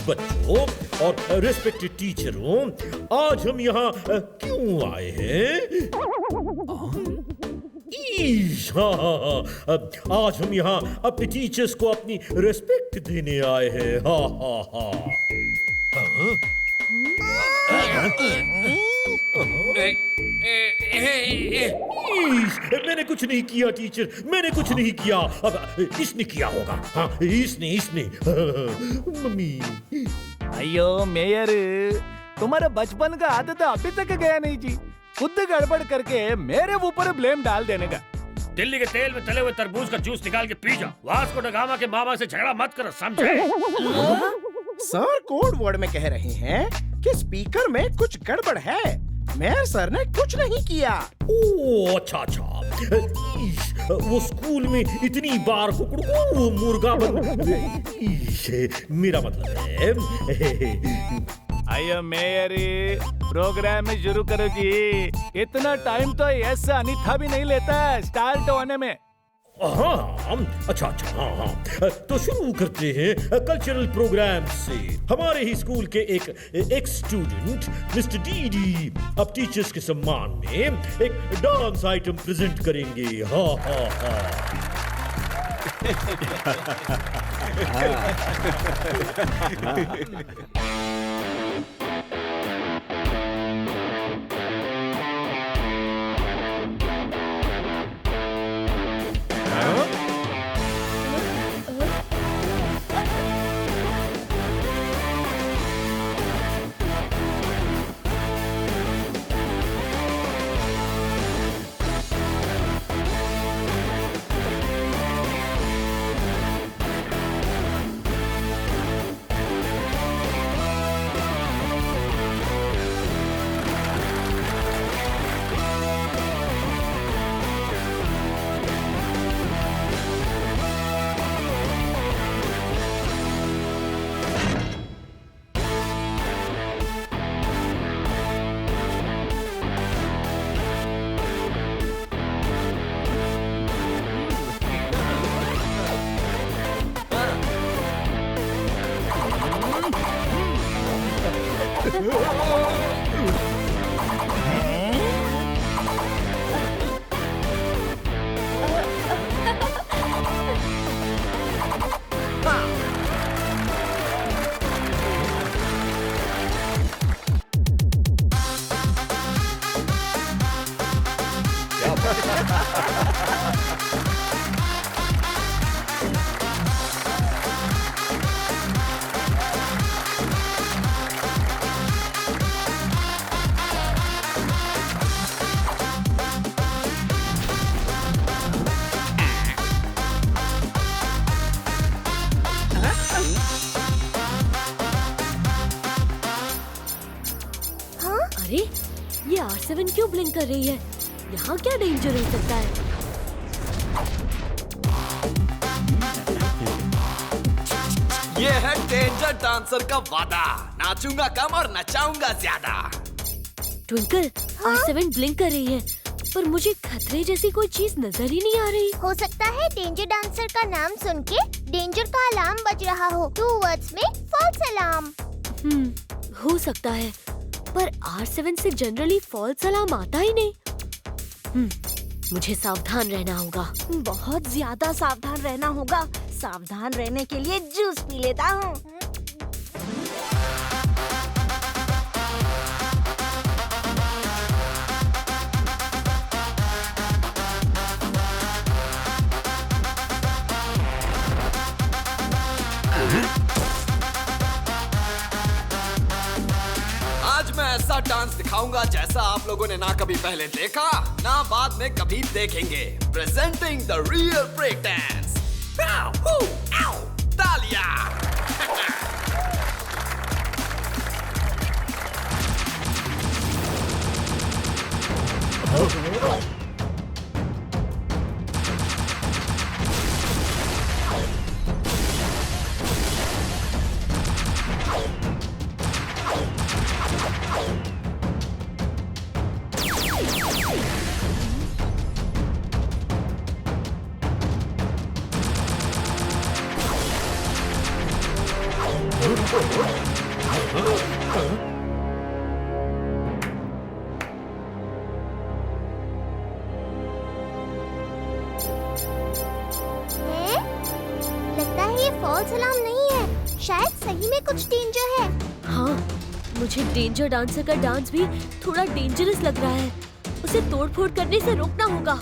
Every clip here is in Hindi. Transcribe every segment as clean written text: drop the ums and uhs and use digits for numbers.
बच्चों और रिस्पेक्टेड टीचरों, आज हम यहाँ क्यों आए हैं? आज हम यहाँ अपने टीचर्स को अपनी रिस्पेक्ट देने आए हैं। हा हा हा। मैंने कुछ नहीं किया टीचर, मैंने कुछ नहीं किया। अब इसने किया होगा। हाँ, इसने मम्मी। अयो मेयर, तुम्हारा बचपन का आदत अभी तक गया नहीं जी। खुद गड़बड़ करके मेरे ऊपर ब्लेम डाल देने का। दिल्ली के तेल में तले हुए तरबूज का जूस निकाल के पी जा। वास्को ड गामा के मामा से झगड़ा मत करो, समझे? सर कोड वर्ड में कह रहे हैं कि स्पीकर में कुछ गड़बड़ है। मेयर सर ने कुछ नहीं किया। ओह अच्छा। वो स्कूल में इतनी बार कुकड़ू मुर्गा बन। मेरा मतलब है। अयो मेयर, प्रोग्राम में शुरू करो जी। इतना टाइम तो ऐसा अनिथा भी नहीं लेता स्टार्ट होने में। हाँ, अच्छा हाँ। तो शुरू करते हैं कल्चरल प्रोग्राम से। हमारे ही स्कूल के एक स्टूडेंट मिस्टर डीडी अब टीचर्स के सम्मान में एक डांस आइटम प्रेजेंट करेंगे। हाँ। अरे ये R7 क्यों ब्लिंक कर रही है? यहाँ क्या डेंजर हो सकता है? ये है डेंजर डांसर का वादा। नाचूंगा कम और नचाऊंगा ज्यादा। ट्विंकल, R7 ब्लिंक कर रही है, पर मुझे खतरे जैसी कोई चीज नजर ही नहीं आ रही। हो सकता है डेंजर डांसर का नाम सुन के डेंजर का अलार्म बज रहा हो। 2 वर्ड्स में फॉल्स अलार्म। हो सकता है, पर R7 से जनरली फॉल्स अलार्म आता ही नहीं। मुझे सावधान रहना होगा। बहुत ज्यादा सावधान रहना होगा। सावधान रहने के लिए जूस पी लेता हूँ। आज मैं ऐसा डांस दिखाऊंगा जैसा आप लोगों ने ना कभी पहले देखा, ना बाद में कभी देखेंगे। Presenting the real break dance. तालिया। हैं? लगता है ये फॉल्स अलार्म नहीं है, शायद सही में कुछ डेंजर है। हाँ, मुझे डेंजर डांसर का डांस भी थोड़ा डेंजरस लग रहा है। उसे तोड़फोड़ करने से रोकना होगा।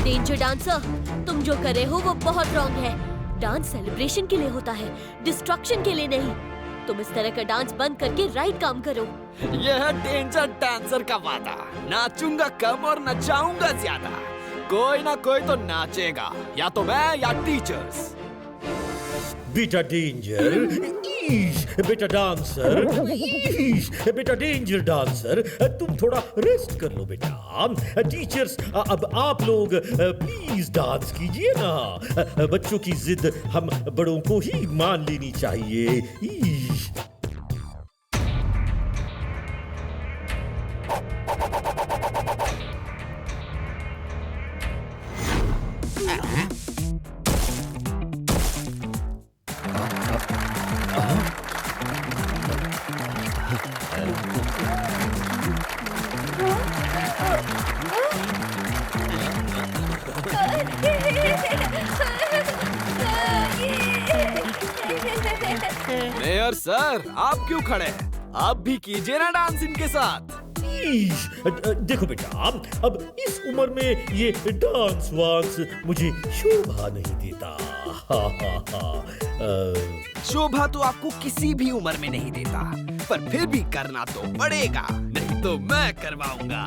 डेंजर डांसर, तुम जो कर रहे हो वो बहुत रॉन्ग है। डांस सेलिब्रेशन के लिए होता है, डिस्ट्रक्शन के लिए नहीं। तुम इस तरह का डांस बंद करके राइट काम करो। यह है डेंजर डांसर का वादा। नाचूंगा कम और नचाऊंगा ज्यादा। कोई ना कोई तो नाचेगा, या तो मैं या टीचर्स। बेटा डेंजर, बेटा डांसर, बेटा डेंजर डांसर, तुम थोड़ा रेस्ट कर लो बेटा। टीचर्स, अब आप लोग प्लीज डांस कीजिए ना। बच्चों की जिद हम बड़ों को ही मान लेनी चाहिए। ईश। मेयर सर, आप क्यों खड़े हैं? आप भी कीजिए ना डांस इनके साथ। ईश, देखो बेटा, अब इस उम्र में ये डांस वांस मुझे शोभा नहीं देता। शोभा तो आपको किसी भी उम्र में नहीं देता, पर फिर भी करना तो पड़ेगा, नहीं तो मैं करवाऊंगा।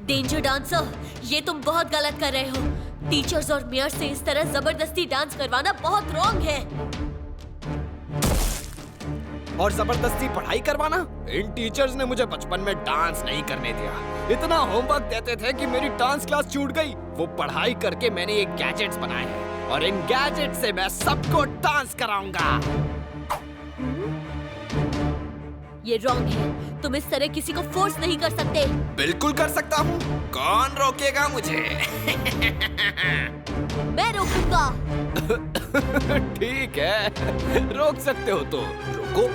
डेंजर डांसर, ये तुम बहुत गलत कर रहे हो। टीचर्स और मेयर से इस तरह जबरदस्ती डांस करवाना बहुत रॉन्ग है। और जबरदस्ती पढ़ाई करवाना? इन टीचर्स ने मुझे बचपन में डांस नहीं करने दिया। इतना होमवर्क देते थे कि मेरी डांस क्लास छूट गई। वो पढ़ाई करके मैंने ये गैजेट्स बनाए हैं, और इन गैजेट से मैं सबको डांस कराऊंगा। ये रॉन्ग है। तुम इस तरह किसी को फोर्स नहीं कर सकते। बिल्कुल कर सकता हूँ। कौन रोकेगा मुझे? मैं रोकूंगा। ठीक है, रोक सकते हो तो रोको।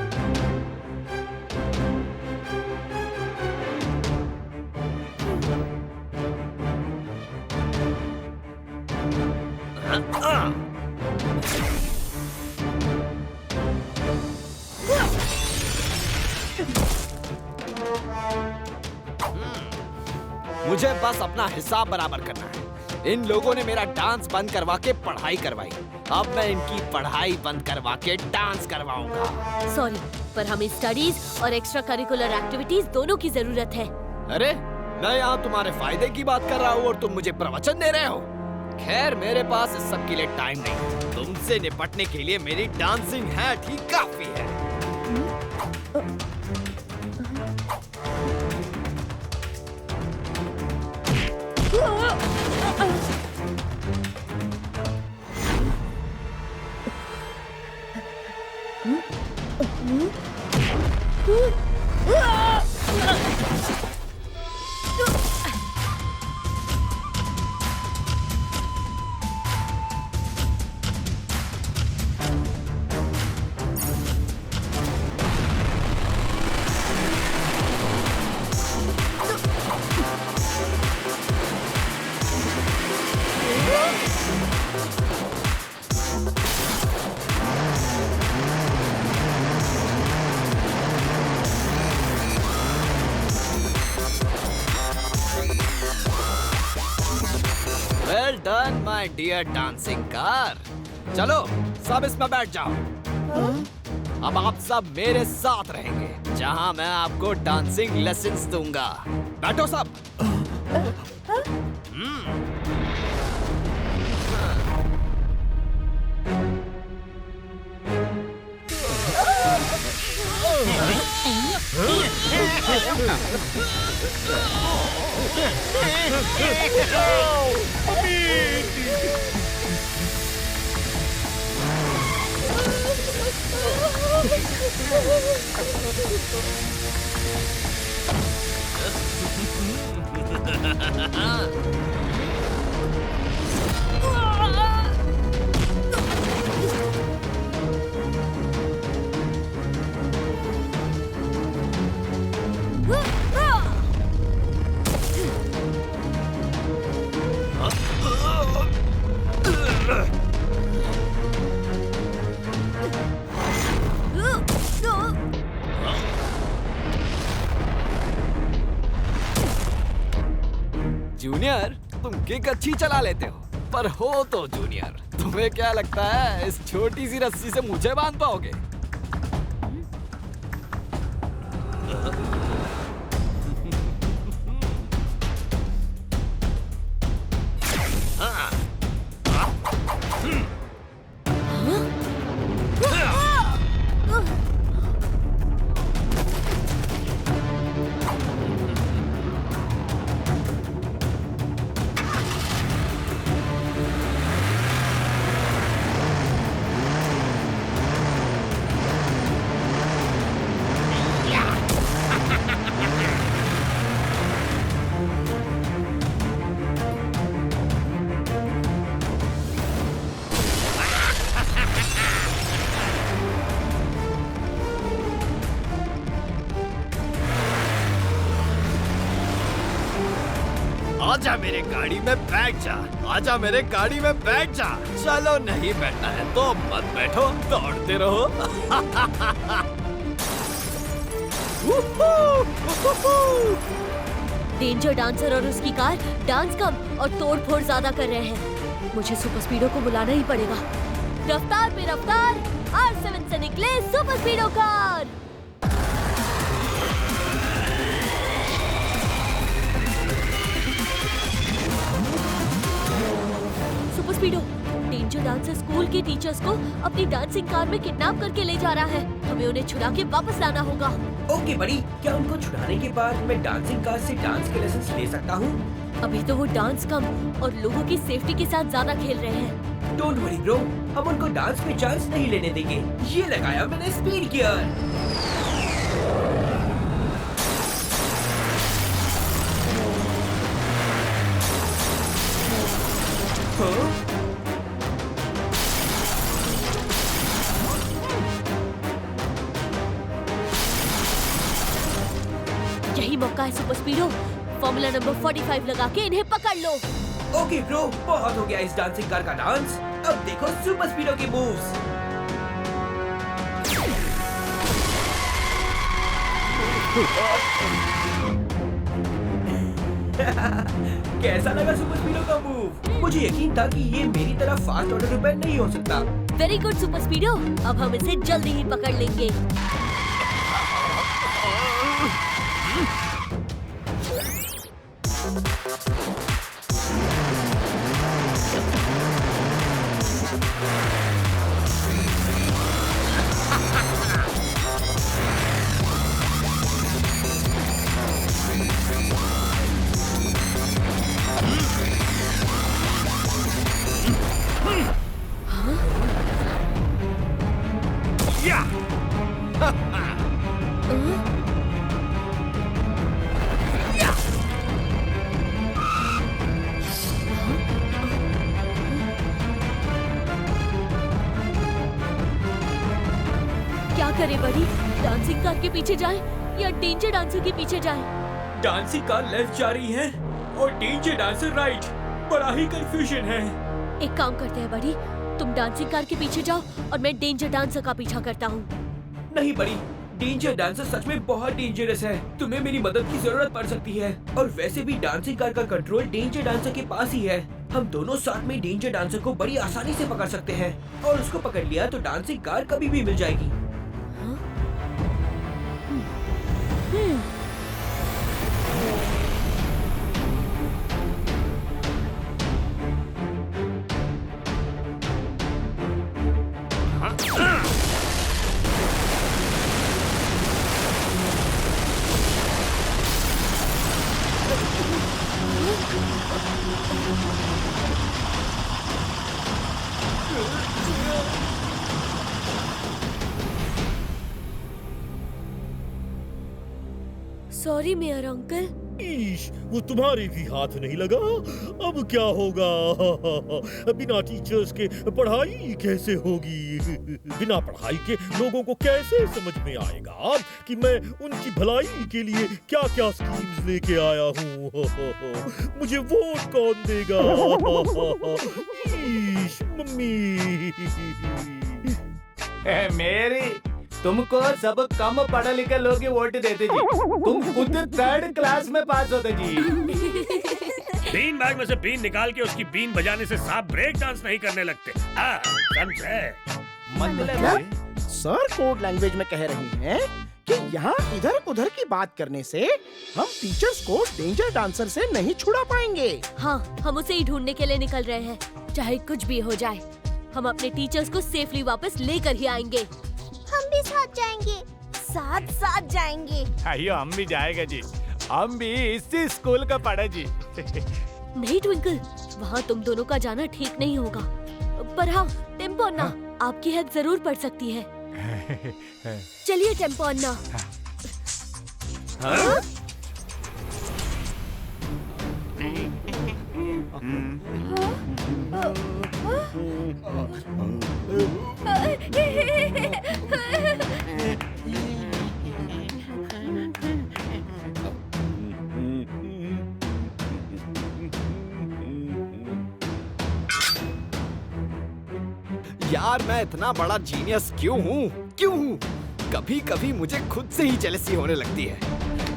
मुझे बस अपना हिसाब बराबर करना है। इन लोगों ने मेरा डांस बंद करवा के पढ़ाई करवाई। अब मैं इनकी पढ़ाई बंद करवा के डांस करवाऊंगा। सॉरी, पर हमें स्टडीज और एक्स्ट्रा करिकुलर एक्टिविटीज दोनों की जरूरत है। अरे, मैं यहाँ तुम्हारे फायदे की बात कर रहा हूँ और तुम मुझे प्रवचन दे रहे हो। खैर, मेरे पास इस सब के लिए टाइम नहीं। तुमसे निपटने के लिए मेरी डांसिंग हैट ही काफी है। Well done, my dear dancing car. चलो, सब इसमें बैठ जाओ। अब आप सब मेरे साथ रहेंगे, जहां मैं आपको डांसिंग लेसन्स दूंगा। बैठो सब। जूनियर, तुम किक अच्छी चला लेते हो, पर हो तो जूनियर। तुम्हें क्या लगता है इस छोटी सी रस्सी से मुझे बांध पाओगे? आजा मेरे गाड़ी में बैठ जा, आजा मेरे गाड़ी में बैठ जा। चलो नहीं बैठना है तो मत बैठो, दौड़ते रहो। डेंजर डांसर और उसकी कार डांस कम और तोड़ फोड़ ज्यादा कर रहे हैं। मुझे सुपर स्पीडो को बुलाना ही पड़ेगा। रफ्तार पे रफ्तार, R7 से निकले super स्पीडो car. Super स्पीडो, danger dancer school के टीचर्स को अपनी डांसिंग कार में किडनैप करके ले जा रहा है। हमें उन्हें छुड़ा के वापस लाना होगा। ओके बड़ी, क्या उनको छुड़ाने के बाद मैं डांसिंग कार से डांस के लेसन्स ले सकता हूँ? अभी तो वो डांस कम और लोगों की सेफ्टी के साथ ज्यादा खेल रहे हैं। डोंट वरी ब्रो, हम उनको डांस में चांस नहीं लेने देंगे। ये लगाया मैंने स्पीड गियर। यही मौका है सुपर स्पीडो, फॉर्मूला नंबर 45 लगा के इन्हें पकड़ लो। ओके ब्रो, बहुत हो गया इस डांसिंग कार का डांस। अब देखो सुपर स्पीडो के मूव्स। कैसा लगा सुपर स्पीडो का मूव? मुझे यकीन था कि ये मेरी तरह फास्ट ऑटो रिपेयर नहीं हो सकता। वेरी गुड सुपर स्पीडो, अब हम इसे जल्दी ही पकड़ लेंगे। क्या करें बड़ी, डांसिंग कार के पीछे जाएं या डेंजर डांसर के पीछे जाएं? डांसिंग कार लेफ्ट जा रही है और डेंजर डांसर राइट। बड़ा ही कंफ्यूजन है। एक काम करते हैं बड़ी, तुम डांसिंग कार के पीछे जाओ और मैं डेंजर डांसर का पीछा करता हूँ। नहीं बड़ी, डेंजर डांसर सच में बहुत डेंजरस है। तुम्हें मेरी मदद की जरूरत पड़ सकती है। और वैसे भी डांसिंग कार का कंट्रोल डेंजर डांसर के पास ही है। हम दोनों साथ में डेंजर डांसर को बड़ी आसानी से पकड़ सकते हैं। और उसको पकड़ लिया तो डांसिंग कार कभी भी मिल जाएगी। Sorry mayor uncle. ईश, वो तुम्हारे भी हाथ नहीं लगा। अब क्या होगा? बिना टीचर्स के पढ़ाई कैसे होगी? बिना पढ़ाई के लोगों को कैसे समझ में आएगा कि मैं उनकी भलाई के लिए क्या-क्या स्कीम्स लेके आया हूँ? मुझे वोट कौन देगा? ईश, मम्मी। मेरी तुमको सब कम पढ़े लिखे लोग ही वोट देते जी। तुम खुद 3rd क्लास में पास होते जी। बीन बैग में से बीन निकाल के उसकी बीन बजाने से सांप ब्रेक डांस नहीं करने लगते। समझे? मतलब सर कोड लैंग्वेज में कह रही हैं कि यहाँ इधर उधर की बात करने से हम टीचर्स को डेंजर डांसर से नहीं छुड़ा पाएंगे। हाँ, हम उसे ही ढूंढने के लिए निकल रहे हैं। चाहे कुछ भी हो जाए, हम अपने टीचर्स को सेफली वापस लेकर ही आएंगे। हम भी साथ जाएंगे, साथ साथ जाएंगे। अयो हम भी जाएगा जी, हम भी इसी स्कूल का पढ़ा जी। नहीं ट्विंकल, वहाँ तुम दोनों का जाना ठीक नहीं होगा। पर हाँ, टेम्पो अन्ना, आपकी हेल्प जरूर पड़ सकती है। चलिए टेम्पो अन्ना। यार मैं इतना बड़ा जीनियस क्यों हूँ? कभी कभी मुझे खुद से ही जेलसी होने लगती है।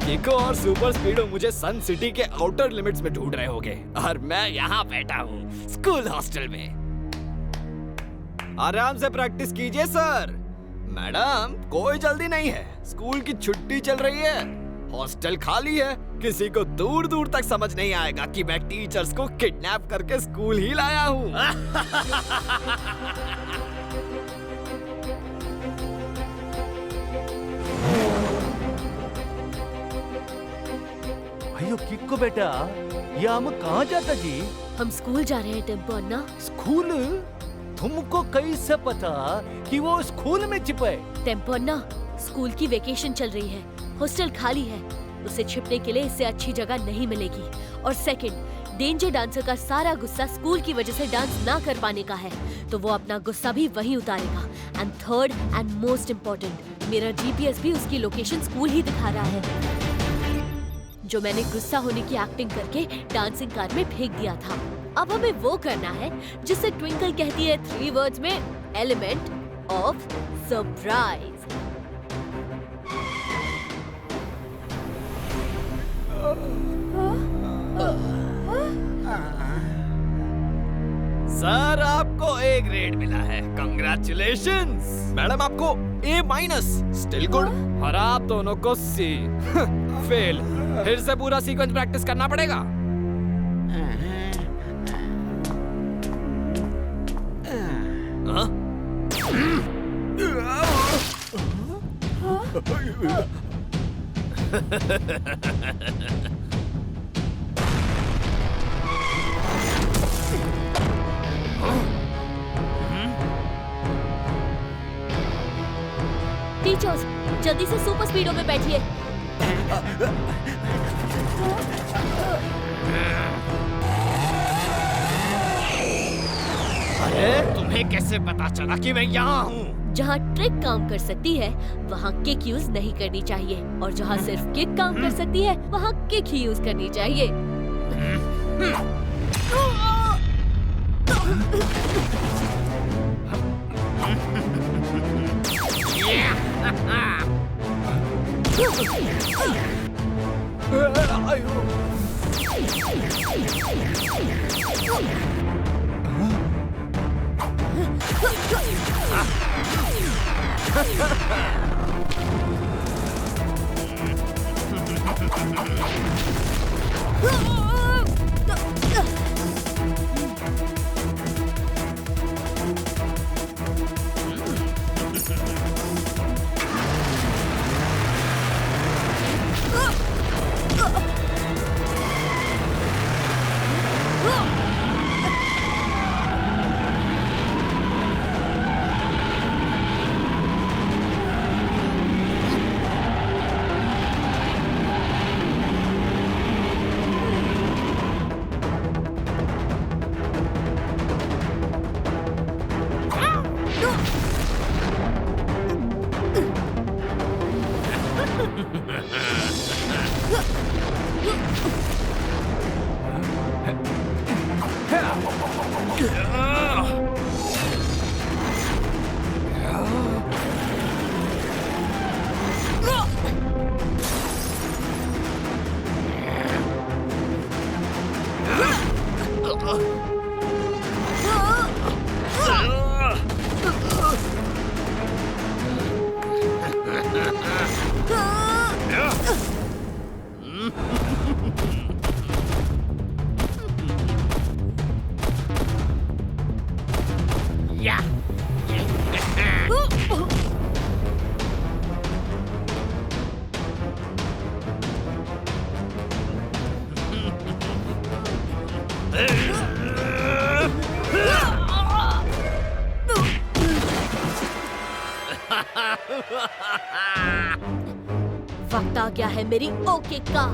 किको और सुपर स्पीडो मुझे सन सिटी के आउटर लिमिट्स में ढूंढ रहे होंगे और मैं यहाँ बैठा हूँ स्कूल हॉस्टल में। आराम से प्रैक्टिस कीजिए सर। मैडम कोई जल्दी नहीं है, स्कूल की छुट्टी चल रही है, हॉस्टल खाली है। किसी को दूर दूर तक समझ नहीं आएगा कि मैं टीचर्स को किडनैप करके स्कूल ही लाया हूँ। अयो किक्को बेटा, ये हम कहाँ जाता जी? हम स्कूल जा रहे हैं टेम्पो अन्ना। स्कूल? तुमको कैसे पता कि वो स्कूल में छिपे? टेम्पो अन्ना, स्कूल की वेकेशन चल रही है, हॉस्टल खाली है, उसे छिपने के लिए इससे अच्छी जगह नहीं मिलेगी। और सेकंड, डेंजर डांसर का सारा गुस्सा स्कूल की वजह से डांस ना कर पाने का है, तो वो अपना गुस्सा भी वहीं उतारेगा। And third and most important, मेरा जीपीएस भी उसकी लोकेशन स्कूल ही दिखा रहा है, जो मैंने गुस्सा होने की एक्टिंग करके डांसिंग कार में फेंक दिया था। अब हमें वो करना है जिससे ट्विंकल कहती है 3 वर्ड्स में, एलिमेंट ऑफ सरप्राइज। सर आपको A ग्रेड मिला है, कंग्रेचुलेशंस। मैडम आपको A-, स्टिल गुड। और आप दोनों को C फेल। फिर से पूरा सीक्वेंस प्रैक्टिस करना पड़ेगा। हाँ? टीचर्स, जल्दी से सुपर स्पीडो में बैठिए। अरे तुम्हें कैसे पता चला कि मैं यहाँ हूँ? जहाँ ट्रिक काम कर सकती है वहाँ किक यूज नहीं करनी चाहिए, और जहाँ सिर्फ किक काम कर सकती है वहाँ किक ही यूज करनी चाहिए। वक्त आ गया है मेरी ओके का।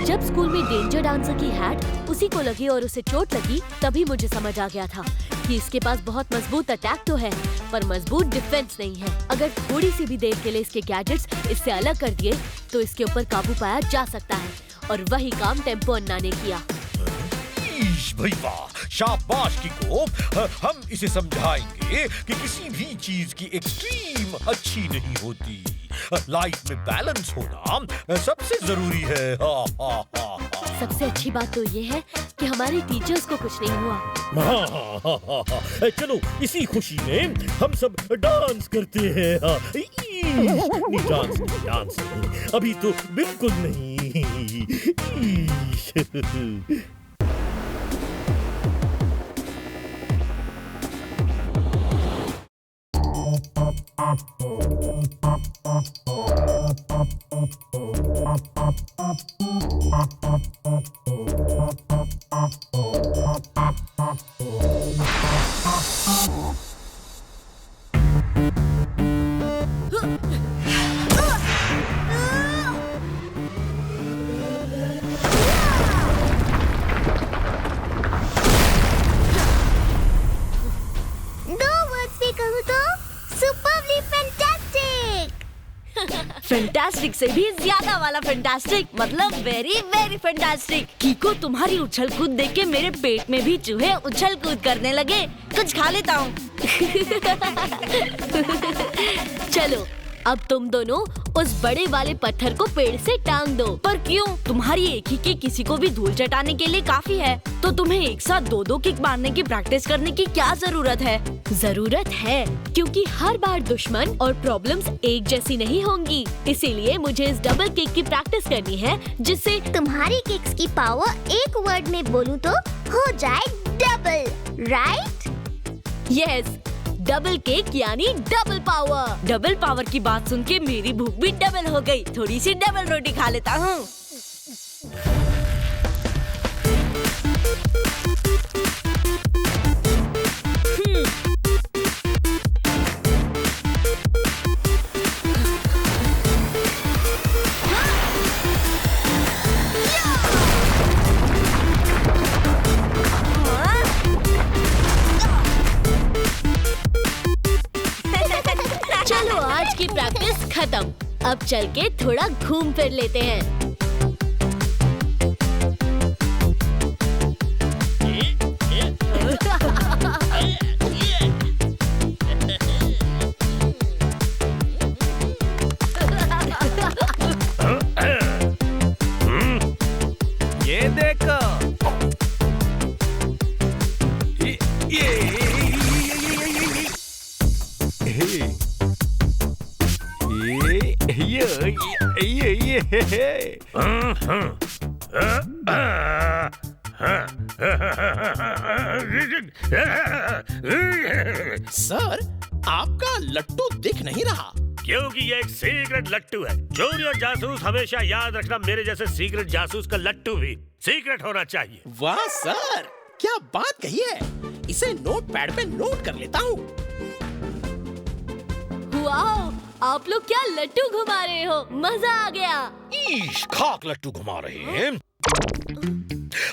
जब स्कूल में डेंजर डांसर की हैट उसी को लगी और उसे चोट लगी, तभी मुझे समझ आ गया था कि इसके पास बहुत मजबूत अटैक तो है, पर मजबूत डिफेंस नहीं है। अगर थोड़ी सी भी देर के लिए इसके गैजेट्स इससे अलग कर दिए तो इसके ऊपर काबू पाया जा सकता है। और वही काम टेम्पो अन्ना ने किया। भाई वाह, शाबाश की को। हम इसे समझाएंगे कि किसी भी चीज की एक्सट्रीम अच्छी नहीं होती। लाइफ में बैलेंस होना सबसे जरूरी है। सबसे अच्छी बात तो ये है कि हमारे टीचर्स को कुछ नहीं हुआ। चलो इसी खुशी में हम सब डांस करते हैं। नहीं, डांस नहीं, अभी तो बिल्कुल नहीं। फैंटास्टिक से भी ज्यादा वाला फैंटास्टिक, मतलब वेरी वेरी फैंटास्टिक। कीको, तुम्हारी उछल कूद देख के मेरे पेट में भी चूहे उछल कूद करने लगे। कुछ खा लेता हूँ। चलो अब तुम दोनों उस बड़े वाले पत्थर को पेड़ से टांग दो। पर क्यों? तुम्हारी एक ही किक किसी को भी धूल चटाने के लिए काफी है, तो तुम्हें एक साथ दो किक मारने की प्रैक्टिस करने की क्या जरूरत है? जरूरत है, क्योंकि हर बार दुश्मन और प्रॉब्लम्स एक जैसी नहीं होंगी। इसीलिए मुझे इस डबल किक की प्रैक्टिस करनी है, जिससे तुम्हारी किक्स की पावर एक वर्ड में बोलूं तो हो जाए double, right? Yes, double kick यानी डबल पावर। डबल पावर की बात सुन के मेरी भूख भी डबल हो गई। थोड़ी सी डबल रोटी खा लेता हूँ। चलो आज की प्रैक्टिस खत्म। अब चल के थोड़ा घूम फिर लेते हैं। ये देखो, सर, आपका लट्टू दिख नहीं रहा। क्योंकि ये एक सीक्रेट लट्टू है। जूनियर जासूस, हमेशा याद रखना, मेरे जैसे सीक्रेट जासूस का लट्टू भी सीक्रेट होना चाहिए। वाह सर, क्या बात कही है। इसे नोट पैड पे नोट कर लेता हूँ। वाओ, आप लोग क्या लट्टू घुमा रहे हो? मजा आ गया। ईश, खाक लट्टू घुमा रहे हैं।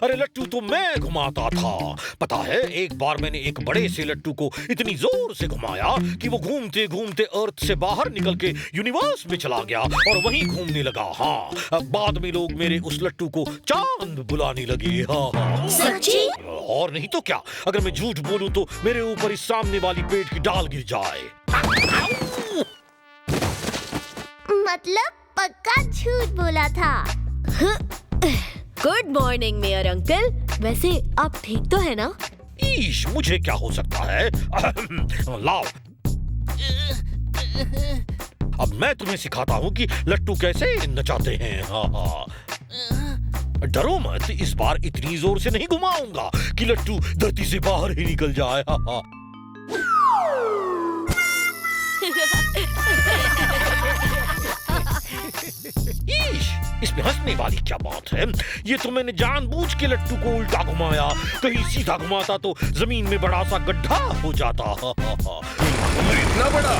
अरे लट्टू तो मैं घुमाता था। पता है, एक बार मैंने एक बड़े से लट्टू को इतनी जोर से घुमाया कि वो घूमते घूमते अर्थ से बाहर निकल के यूनिवर्स में चला गया और वहीं घूमने लगा। हाँ, बाद में लोग मेरे उस लट्टू को चांद बुलाने लगे। हाँ, सच्ची? और नहीं तो क्या। अगर मैं झूठ बोलूं तो मेरे ऊपर इस सामने वाली पेड़ की डाल गिर जाए। मतलब पक्का झूठ बोला था। Good morning mayor uncle. वैसे आप ठीक तो है ना? ईश, मुझे क्या हो सकता है। लाओ, अब मैं तुम्हें सिखाता हूँ कि लट्टू कैसे नचाते हैं। हाँ, डरो मत, इस बार इतनी जोर से नहीं घुमाऊंगा कि लट्टू धरती से बाहर ही निकल जाए। हाँ। ईश, इसमें हंसने वाली क्या बात है? ये तो मैंने जानबूझ के लट्टू को उल्टा घुमाया। कहीं सीधा घुमाता तो जमीन में बड़ा सा गड्ढा हो जाता। इतना बड़ा?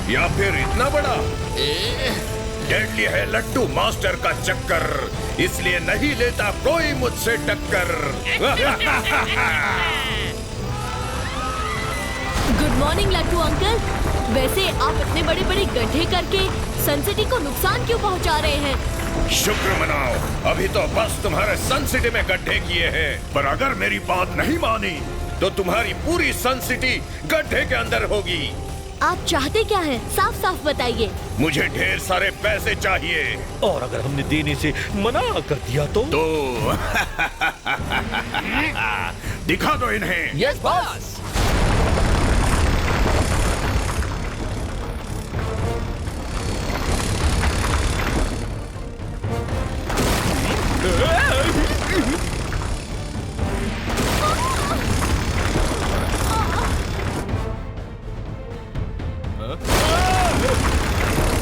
या फिर इतना बड़ा? डेडली है लट्टू मास्टर का चक्कर, इसलिए नहीं लेता कोई मुझसे टक्कर। गुड मॉर्निंग लट्टू अंकल। वैसे आप इतने बड़े बड़े गड्ढे करके सन सिटी को नुकसान क्यों पहुंचा रहे हैं? शुक्र मनाओ, अभी तो बस तुम्हारे सन सिटी में गड्ढे किए हैं, पर अगर मेरी बात नहीं मानी तो तुम्हारी पूरी सन सिटी गड्ढे के अंदर होगी। आप चाहते क्या हैं? साफ साफ बताइए। मुझे ढेर सारे पैसे चाहिए। और अगर हमने देने से मना कर दिया तो? दिखा दो इन्हें। Yes boss.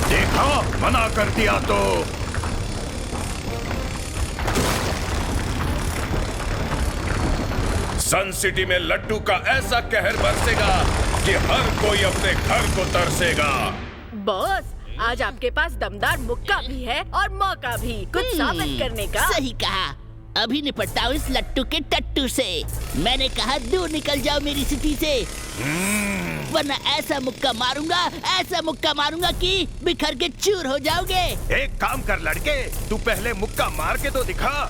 देखा, मना कर दिया तो। सन सिटी में लट्टू का ऐसा कहर बरसेगा कि हर कोई अपने घर को तरसेगा। बॉस, आज आपके पास दमदार मुक्का भी है और मौका भी कुछ साबित करने का। सही कहा। अभी निपटता हूँ इस लट्टू के टट्टू से। मैंने कहा दूर निकल जाओ मेरी सिटी से, वरना ऐसा मुक्का मारूंगा कि बिखर के चूर हो जाओगे। एक काम कर लड़के, तू पहले मुक्का मार के तो दिखा।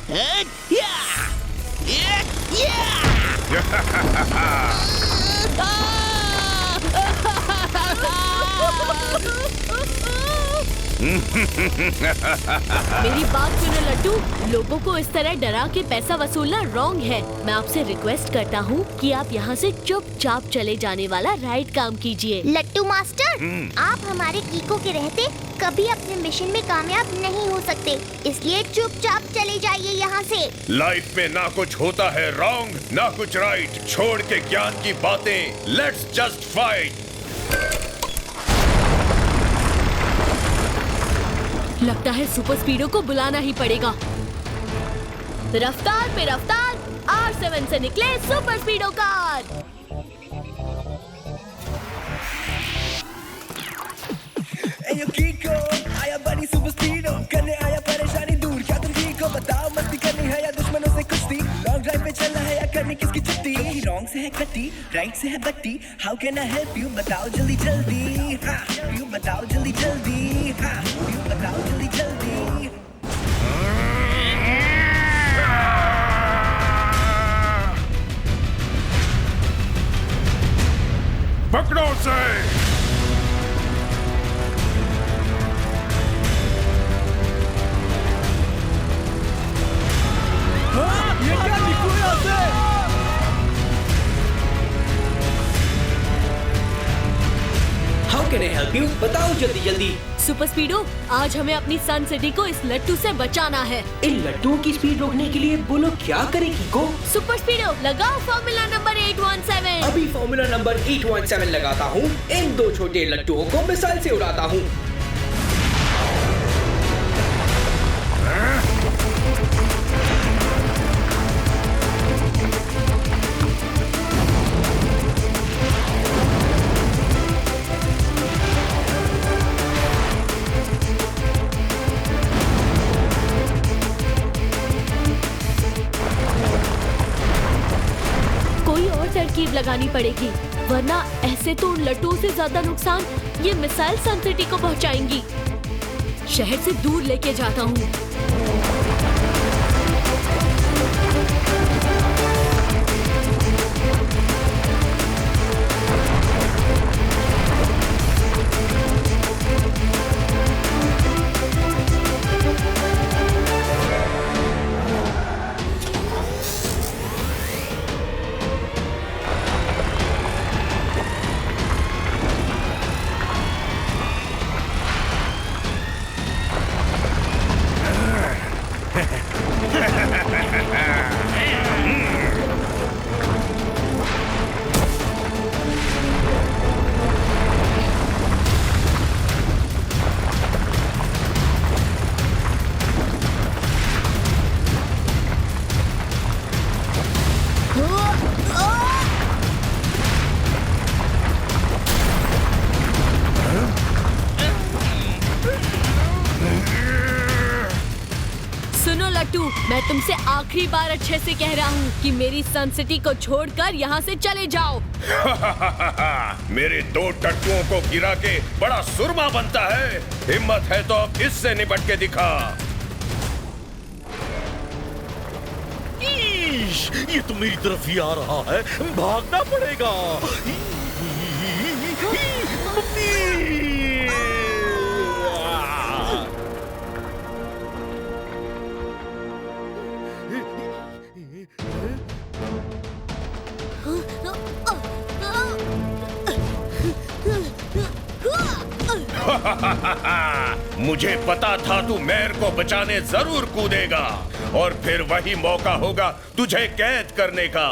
मेरी बात सुनो लट्टू, लोगों को इस तरह डरा के पैसा वसूलना रॉन्ग है। मैं आपसे रिक्वेस्ट करता हूँ कि आप यहाँ से चुपचाप चले जाने वाला राइट काम कीजिए। लट्टू मास्टर, आप हमारे कीको के रहते कभी अपने मिशन में कामयाब नहीं हो सकते, इसलिए चुपचाप चले जाइए यहाँ से। लाइफ में ना कुछ होता है रॉन्ग, ना कुछ राइट। छोड़ के ज्ञान की बातें, लेट्स जस्ट फाइट। लगता है सुपर स्पीडो को बुलाना ही पड़ेगा। रफ्तार पे रफ्तार, R7 से निकले सुपर स्पीडो कार। कीको आया बड़ी सुपर स्पीडो, करने आया परेशानी दूर। क्या तुम कीको बताओ, मस्ती करनी है या दुश्मनों से कुश्ती? लॉन्ग ड्राइव पे चलना है या करनी किसकी छुट्टी? रॉन्ग से है कट्टी, राइट से है बट्टी। How can I help you, बताओ जल्दी जल्दी। हाँ, यू बताओ जल्दी जल्दी। हाँ, यू बताओ जल्दी जल्दी। पकड़ो उसे। ये क्या निकलो यहाँ से? How can I help you? बताओ जल्दी जल्दी। सुपर स्पीडो, आज हमें अपनी सन सिटी को इस लट्टू से बचाना है। इन लट्टुओं की स्पीड रोकने के लिए बोलो क्या करें कीको? सुपर स्पीडो, लगाओ फॉर्मूला नंबर 817। अभी फॉर्मूला नंबर 817 लगाता हूँ। इन दो छोटे लट्टुओं को मिसाइल से उड़ाता हूँ। तरकीब लगानी पड़ेगी, वरना ऐसे तो लट्टुओं से ज्यादा नुकसान ये मिसाइल सन सिटी को पहुंचाएंगी। शहर से दूर लेके जाता हूँ। मैं तुमसे आखिरी बार अच्छे से कह रहा हूँ कि मेरी सन सिटी को छोड़कर यहाँ से चले जाओ। मेरे दो टट्टुओं को गिरा के बड़ा सुरमा बनता है। हिम्मत है तो अब इससे निपट के दिखा। ये तो मेरी तरफ ही आ रहा है, भागना पड़ेगा। मुझे पता था तू मेयर को बचाने जरूर कूदेगा और फिर वही मौका होगा तुझे कैद करने का।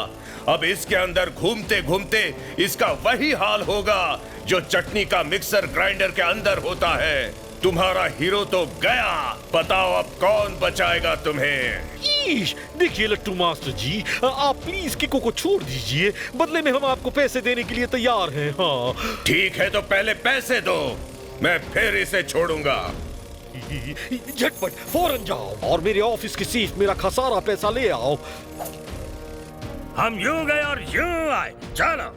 अब इसके अंदर घूमते घूमते इसका वही हाल होगा जो चटनी का मिक्सर ग्राइंडर के अंदर होता है। तुम्हारा हीरो तो गया, बताओ अब कौन बचाएगा तुम्हें? देखिए लट्टू मास्टर जी, आप प्लीज किको को छोड़ दीजिए, बदले में हम आपको पैसे देने के लिए तैयार हैं। हाँ ठीक है, तो पहले पैसे दो, मैं फिर इसे छोड़ूंगा। झटपट फौरन जाओ और मेरे ऑफिस की सेफ में रखा सारा पैसा ले आओ। हम यूं गए और यूं आए, चलो।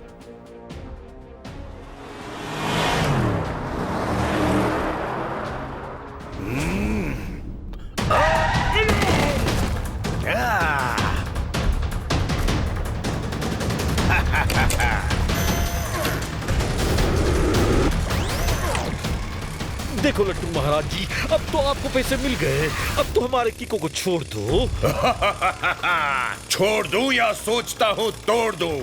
देखो लट्टू महाराज जी, अब तो आपको पैसे मिल गए, अब तो हमारे किको को छोड़ दो। छोड़ दूं या सोचता हूँ तोड़ दूं?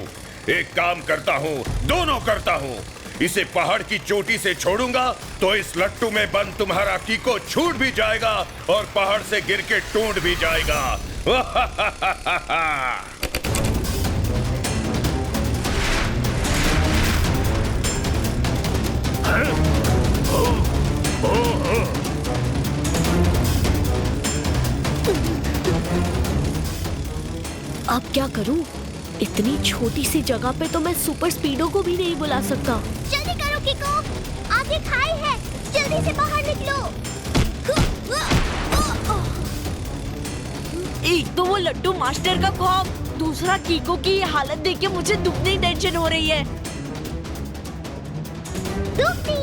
एक काम करता हूँ, दोनों करता हूँ। इसे पहाड़ की चोटी से छोड़ूंगा तो इस लट्टू में बंद तुम्हारा किको छूट भी जाएगा और पहाड़ से गिर के टूट भी जाएगा। अब क्या करूं? इतनी छोटी सी जगह पे तो मैं सुपर स्पीडो को भी नहीं बुला सकता। जल्दी करो किको, आगे खाई है, जल्दी से बाहर निकलो। एक तो वो लट्टू मास्टर का खौफ, दूसरा कीको की ये हालत देख के मुझे दुगनी टेंशन हो रही है। दुगनी,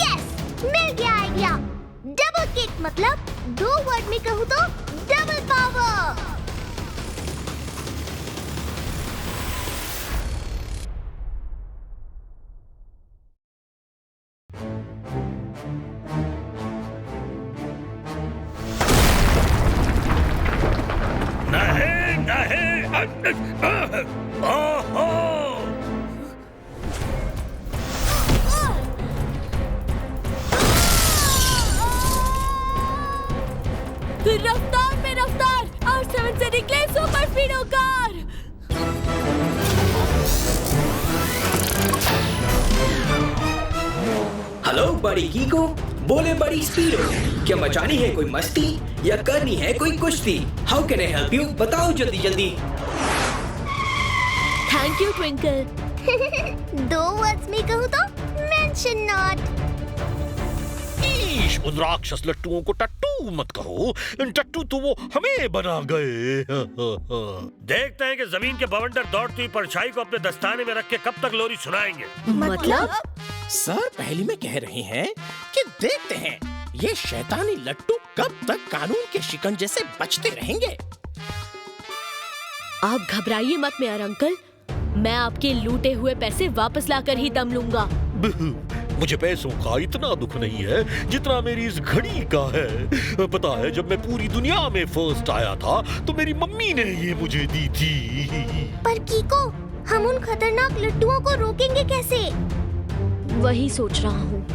यस, मिल गया आइडिया। डबल किक मतलब दो वर्ड में कहूँ तो डबल पावर। स्पीडो कार। हेलो बड़ी कीको, बोले बड़ी स्पीडो, क्या मचानी है कोई मस्ती या करनी है कोई कुश्ती? How can I help you? बताओ जल्दी जल्दी। Thank you twinkle. 2 वर्ड्स में कहूँ तो मेंशन नॉट। ईश, उन राक्षस लट्टुओं को टट्टू मत कहो, टट्टू तो वो हमें बना गए। देखते हैं कि जमीन के बवंडर दौड़ती हुई परछाई को अपने दस्ताने में रख के कब तक लोरी सुनाएंगे। मतलब? सर पहली में कह रहे हैं कि देखते हैं ये शैतानी लट्टू कब तक कानून के शिकंजे से बचते रहेंगे। आप घबराइए मत मेयर अंकल, मैं आपके लूटे हुए पैसे वापस लाकर ही दम लूंगा। मुझे पैसों का इतना दुख नहीं है जितना मेरी इस घड़ी का है। पता है, जब मैं पूरी दुनिया में फर्स्ट आया था तो मेरी मम्मी ने ये मुझे दी थी। पर कीको, हम उन खतरनाक लट्टुओं को रोकेंगे कैसे? वही सोच रहा हूँ।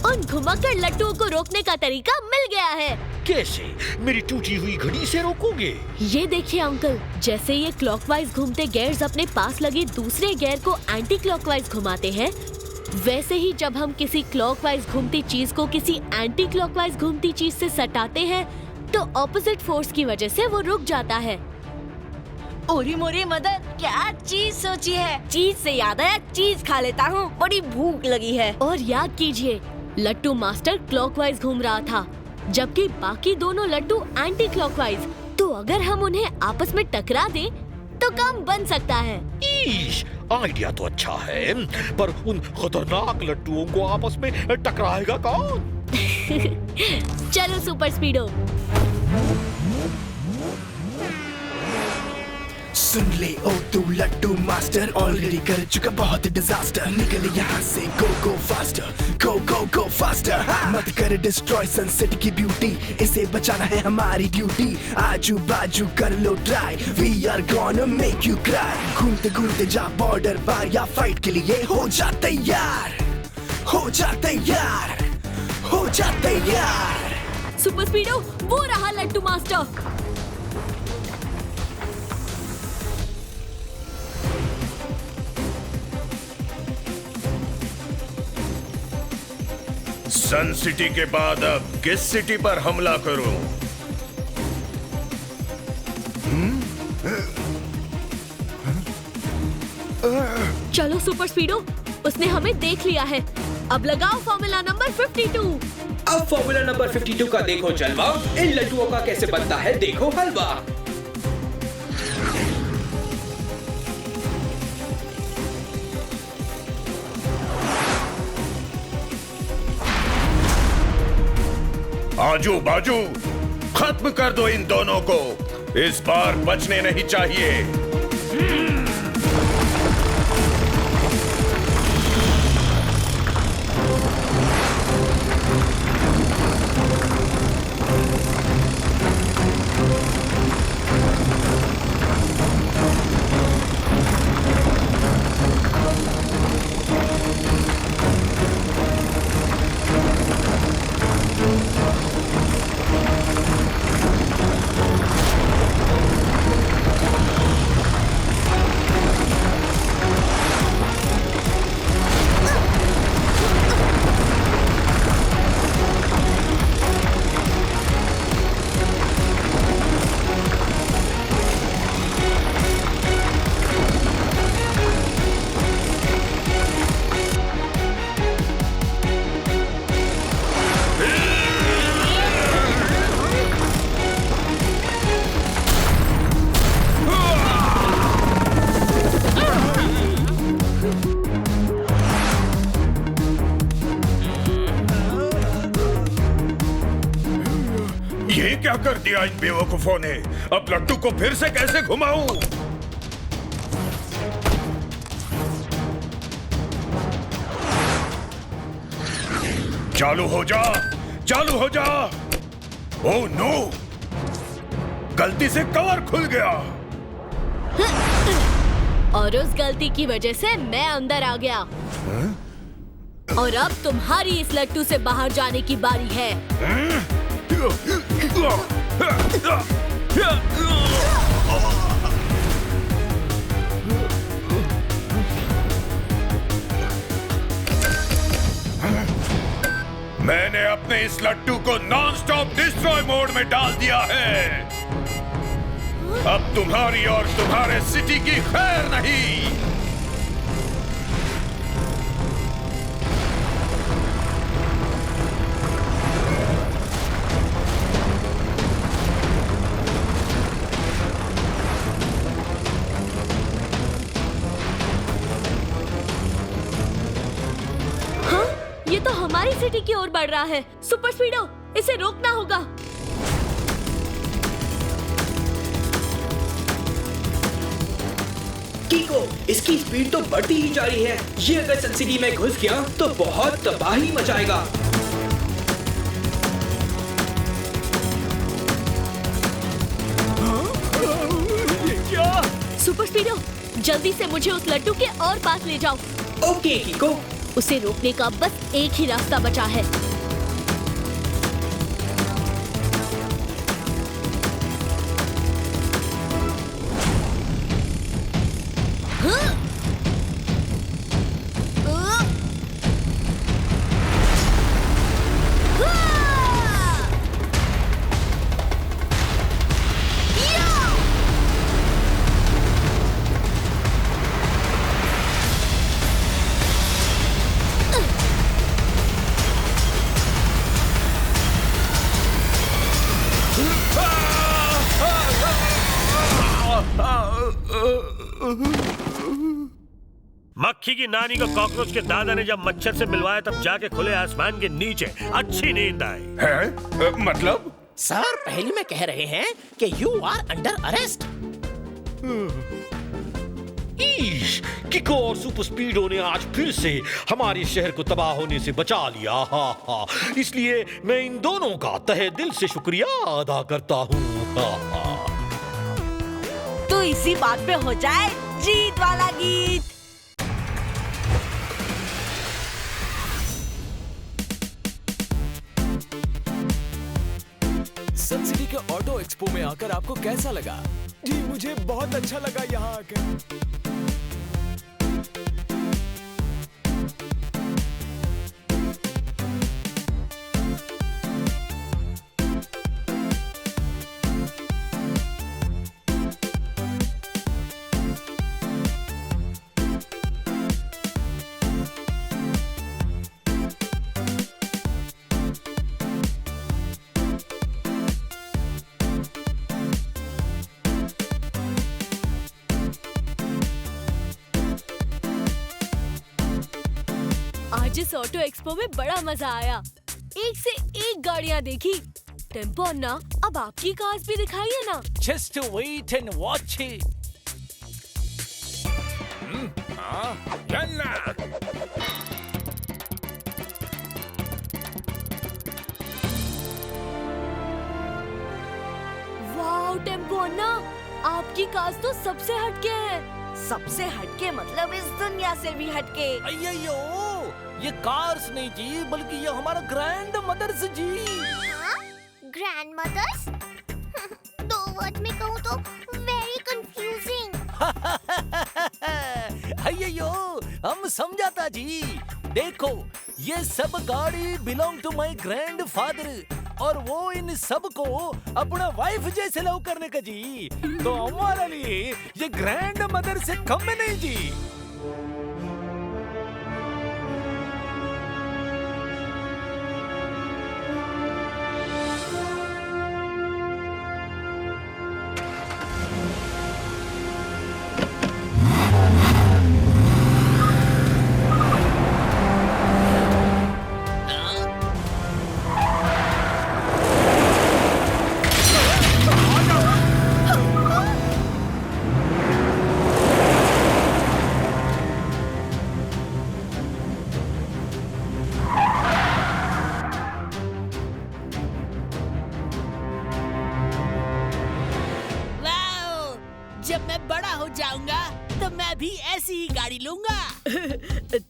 उन घुमक्कड़ लट्टुओं को रोकने का तरीका मिल गया है। कैसे? मेरी टूटी हुई घड़ी से रोकोगे? ये देखिए अंकल, जैसे ये क्लॉकवाइज घूमते गियर्स अपने पास लगे दूसरे गियर को एंटी क्लॉकवाइज घुमाते हैं, वैसे ही जब हम किसी क्लॉकवाइज घूमती चीज को किसी एंटी क्लॉकवाइज घूमती चीज से सटाते हैं तो ऑपोजिट फोर्स की वजह से वो रुक जाता है। ओरी मोरी मदर, क्या चीज सोची है? चीज से याद आया, चीज खा लेता हूँ, बड़ी भूख लगी है। और याद कीजिए, लट्टू मास्टर क्लॉकवाइज घूम रहा था जबकि बाकी दोनों लट्टू एंटी क्लॉकवाइज। तो अगर हम उन्हें आपस में टकरा दें तो काम बन सकता है। ईश, आइडिया तो अच्छा है, पर उन खतरनाक लट्टुओं को आपस में टकराएगा कौन? चलो सुपर स्पीडो। सुन ले ओ तू लट्टू मास्टर, ऑलरेडी कर चुका बहुत डिजास्टर। निकल यहाँ से, गो गो फास्टर, गो गो गो फास्टर। मत कर डिस्ट्रॉय सनसेट की ब्यूटी, इसे बचाना है हमारी ड्यूटी। आजू बाजू कर लो try, we are gonna make you cry. घूमते घूमते जा बॉर्डर पार, या फाइट के लिए हो जा तैयार, हो जा तैयार, हो जा तैयार। सुपर स्पीडो, वो रहा लट्टू मास्टर। सन सिटी के बाद अब किस सिटी पर हमला करूं? चलो सुपर स्पीडो, उसने हमें देख लिया है। अब लगाओ फॉर्मूला नंबर 52। अब फॉर्मूला नंबर 52 का देखो जलवा, इन लड्डुओं का कैसे बनता है देखो हलवा। आजू बाजू खत्म कर दो इन दोनों को, इस बार बचने नहीं चाहिए। ये क्या कर दिया इन बेवकूफों ने? अब लट्टू को फिर से कैसे घुमाऊं? चालू हो जा, चालू हो जा। ओह नो, गलती से कवर खुल गया। और उस गलती की वजह से मैं अंदर आ गया। और अब तुम्हारी इस लट्टू से बाहर जाने की बारी है। मैंने अपने इस लट्टू को नॉन स्टॉप डिस्ट्रॉय मोड में डाल दिया है। अब तुम्हारी और तुम्हारे सिटी की खैर नहीं। ये तो हमारी सिटी की ओर बढ़ रहा है। सुपर स्पीडो, इसे रोकना होगा। कीको, इसकी स्पीड तो बढ़ती ही जा रही है। ये अगर सन सिटी में घुस गया तो बहुत तबाही मचाएगा। ये क्या? सुपर स्पीडो, जल्दी से मुझे उस लड्डू के और पास ले जाओ। ओके कीको। उसे रोकने का बस एक ही रास्ता बचा है। मक्खी की नानी को कॉकरोच के दादा ने जब मच्छर से मिलवाया तब जाके खुले आसमान के नीचे अच्छी नींद आई है? मतलब? सर, पहली में कह रहे हैं कि यू आर अंडर अरेस्ट। किको और सुपर स्पीडो ने आज फिर से हमारे शहर को तबाह होने से बचा लिया। हा हा, इसलिए मैं इन दोनों का तहे दिल से शुक्रिया अदा करता हूँ। तो इसी बात पे हो जाए जीत वाला गीत। सन सिटी के ऑटो एक्सपो में आकर आपको कैसा लगा? जी मुझे बहुत अच्छा लगा यहाँ आकर। आज इस ऑटो एक्सपो में बड़ा मजा आया। एक से एक गाड़ियाँ देखी। टेम्पो अन्ना, अब आपकी कार्स भी दिखाइए ना। Just wait and watch it. चलना। वाह टेम्पो अन्ना, आपकी कार्स तो सबसे हटके है। सबसे हटके मतलब इस दुनिया से भी हटके। अय्यो, ये कार्स नहीं जी, बल्कि ये हमारा ग्रैंड मदर्स जी। Grandmothers? दो वर्ड में कहूँ तो वेरी कंफ्यूजिंग। अय्यो, हम समझाता जी। देखो, ये सब गाड़ी belong to my grandfather और वो इन सब को अपना वाइफ जैसे लव करने का जी। तो हमारे लिए ये ग्रैंड मदर से कम में नहीं जी। जब मैं बड़ा हो जाऊंगा तो मैं भी ऐसी ही गाड़ी लूंगा।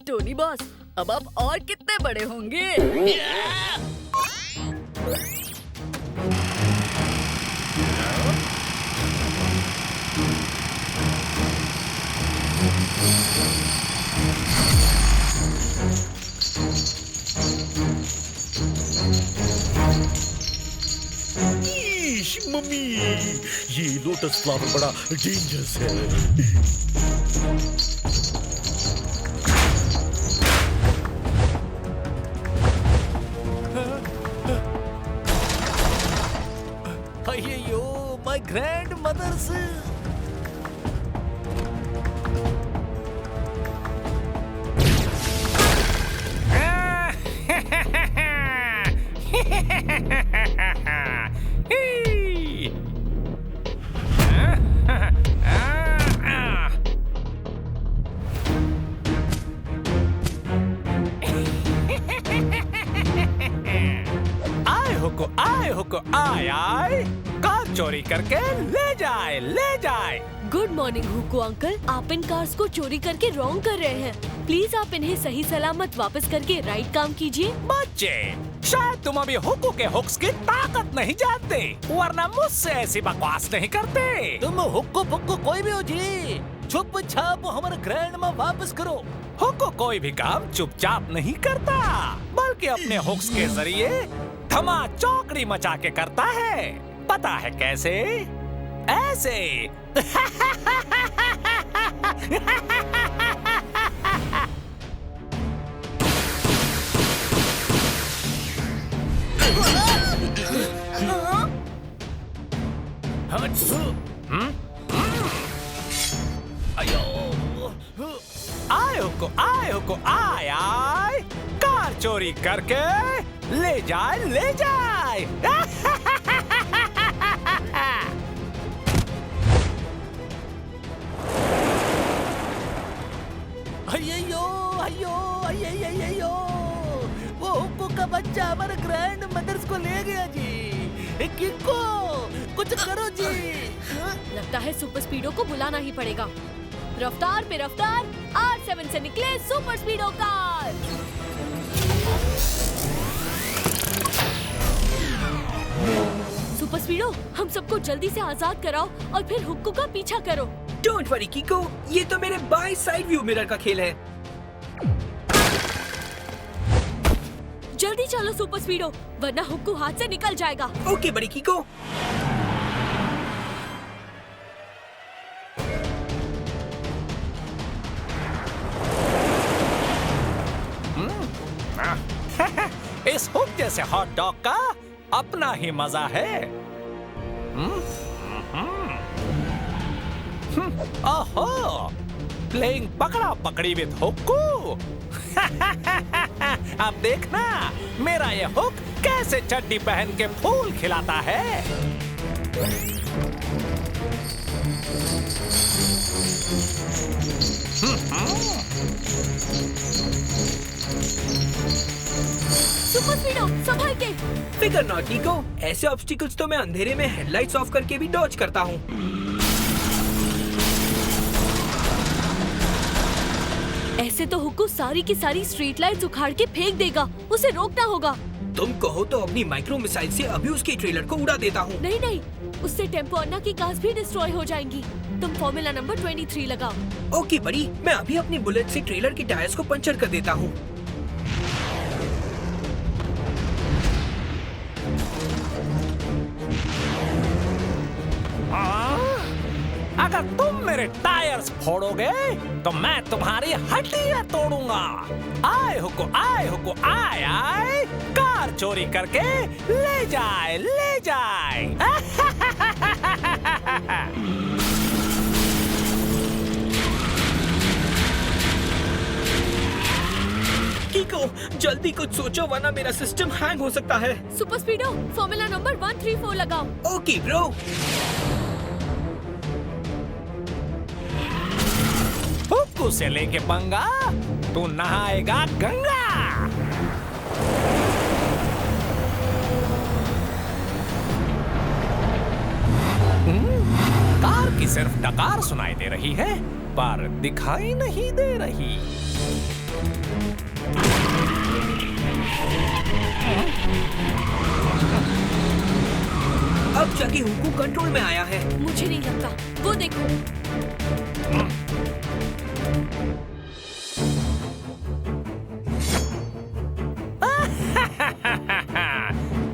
टोनी बॉस, अब आप और कितने बड़े होंगे? ईश मम्मी, ये लोटस फ्लावर बड़ा डेंजरस है। अय्यो, माय ग्रैंड मदर्स। आए हुको आए आए, कार चोरी करके ले जाए ले जाए। गुड मॉर्निंग हुको अंकल, आप इन कार्स को चोरी करके रॉन्ग कर रहे हैं। प्लीज आप इन्हें सही सलामत वापस करके राइट काम कीजिए। बच्चे, शायद तुम अभी हुको के हुक्स की ताकत नहीं जानते, वरना मुझसे ऐसी बकवास नहीं करते। तुम हुक्को पुक्को कोई भी हो जी, चुपचाप हमारे ग्रैंड में वापस करो। हुको कोई भी काम चुपचाप नहीं करता, बल्कि अपने हुक्स के जरिए धमा चौकड़ी मचा के करता है। पता है कैसे? ऐसे। आए हुको आए आए, कार चोरी करके ले जाए ले जाए। अय्यो अय्यो अय्यो, वो हुक्को का बच्चा हमारे ग्रैंड मदर्स को ले गया जी। किको, कुछ करो जी। लगता है सुपर स्पीडो को बुलाना ही पड़ेगा। रफ्तार पे रफ्तार, R7 से निकले सुपर स्पीडो कार। सुपर स्पीडो, हम सबको जल्दी से आजाद कराओ और फिर हुक्को का पीछा करो। डोंट वरी कीको, ये तो मेरे बाई साइड व्यू मिरर का खेल है। जल्दी चलो सुपर स्पीडो, वरना हुक्को हाथ से निकल जाएगा। ओके बड़ी कीको। इस हुक जैसे हॉट डॉग का अपना ही मजा है। ओहो, प्लेइंग पकड़ा पकड़ी विद हुक्को। अब देखना मेरा ये हुक कैसे चड्डी पहन के फूल खिलाता है। सुपर स्पीडो, संभल के। फिकर नॉट कीको, ऐसे ऑब्स्टिकल्स तो मैं अंधेरे में हेडलाइट्स ऑफ करके भी डॉज करता हूँ। ऐसे तो हुक्को सारी की सारी स्ट्रीट लाइट्स उखाड़ के फेंक देगा, उसे रोकना होगा। तुम कहो तो अपनी माइक्रो मिसाइल से अभी उसके ट्रेलर को उड़ा देता हूँ। नहीं नहीं, उससे टेम्पो अन्ना की कार्स भी डिस्ट्रॉय हो जाएंगी। तुम फॉर्मूला नंबर 23 लगाओ। ओके बड़ी, मैं अभी अपनी बुलेट से ट्रेलर के टायर्स को पंचर कर देता हूँ। अगर तुम मेरे टायर्स फोड़ोगे तो मैं तुम्हारी हड्डियां तोड़ूंगा। आए हुको आए आए, कार चोरी करके ले जाए ले जाए। कीको, जल्दी कुछ सोचो वरना मेरा सिस्टम हैंग हो सकता है। सुपर स्पीडो, फॉर्मूला नंबर 134 लगाओ। Okay bro. हुक्को से लेके पंगा, तू नहाएगा गंगा। कार की सिर्फ डकार सुनाई दे रही है, पर दिखाई नहीं दे रही। अब जाके हुक्को कंट्रोल में आया है। मुझे नहीं लगता, वो देखो।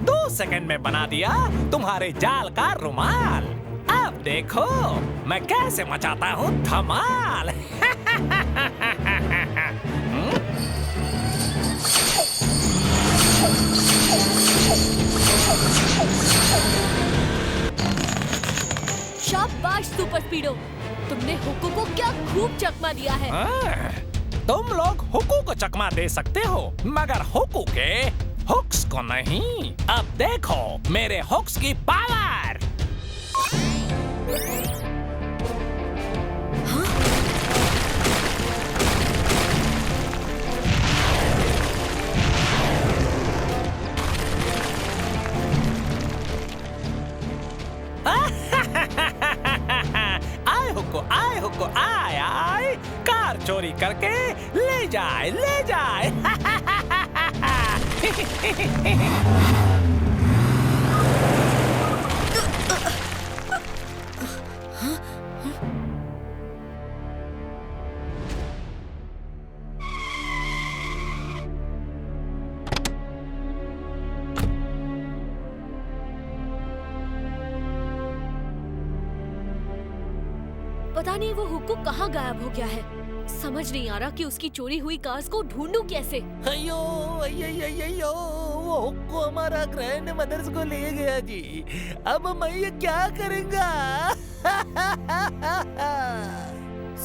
2 सेकंड में बना दिया तुम्हारे जाल का रुमाल। अब देखो मैं कैसे मचाता हूँ धमाल। शाबाश सुपर स्पीडो, तुमने हुक्कू को क्या खूब चकमा दिया है। तुम लोग हुक्कू को चकमा दे सकते हो मगर हुक्कू के हुक्स को नहीं। अब देखो मेरे हुक्स की पावर। आए हुक्कू आए आए, कार चोरी करके ले जाए ले जाए। पता नहीं वो हुक्कू कहाँ गायब हो गया है। समझ नहीं आ रहा कि उसकी चोरी हुई कार्स को ढूंढूं कैसे। अयो अयो वो हुक्कू हमारा ग्रैंड मदर्स को ले गया जी। अब मैं ये क्या करूंगा?